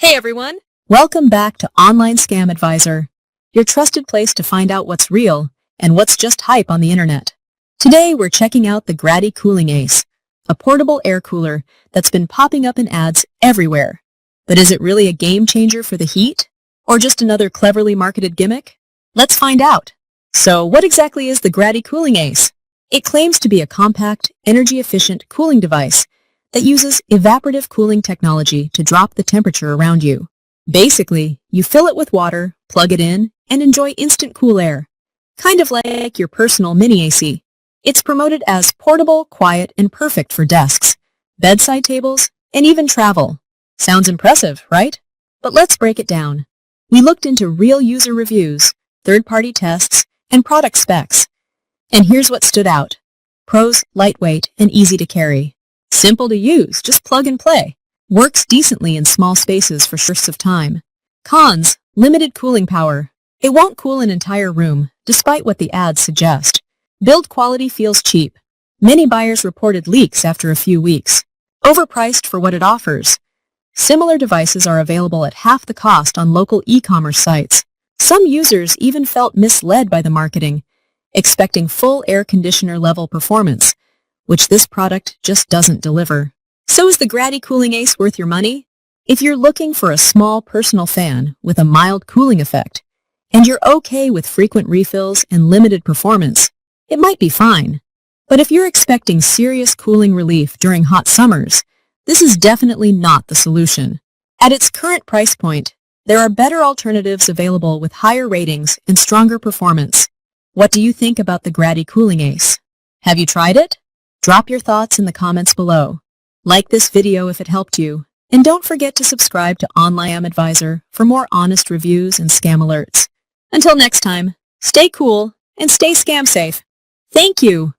Hey everyone! Welcome back to Online Scam Advisor, your trusted place to find out what's real and what's just hype on the internet. Today we're checking out the Graddi Cooling Ace, a portable air cooler that's been popping up in ads everywhere. But is it really a game changer for the heat? Or just another cleverly marketed gimmick? Let's find out. So what exactly is the Graddi Cooling Ace? It claims to be a compact, energy-efficient cooling device that uses evaporative cooling technology to drop the temperature around you. Basically, you fill it with water, plug it in, and enjoy instant cool air. Kind of like your personal mini AC. It's promoted as portable, quiet, and perfect for desks, bedside tables, and even travel. Sounds impressive, right? But let's break it down. We looked into real user reviews, third-party tests, and product specs. And here's what stood out. Pros: lightweight and easy to carry. Simple to use, just plug and play. Works decently in small spaces for shorts of time. Cons: limited cooling power. It won't cool an entire room, despite what the ads suggest. Build quality feels cheap. Many buyers reported leaks after a few weeks. Overpriced for what it offers. Similar devices are available at half the cost on local e-commerce sites. Some users even felt misled by the marketing, expecting full air conditioner level performance, which this product just doesn't deliver. So is the Graddi Cooling Ace worth your money? If you're looking for a small personal fan with a mild cooling effect, and you're okay with frequent refills and limited performance, it might be fine. But if you're expecting serious cooling relief during hot summers, this is definitely not the solution. At its current price point, there are better alternatives available with higher ratings and stronger performance. What do you think about the Graddi Cooling Ace? Have you tried it? Drop your thoughts in the comments below. Like this video if it helped you, and don't forget to subscribe to Online Scam Advisor for more honest reviews and scam alerts. Until next time, stay cool and stay scam safe. Thank you!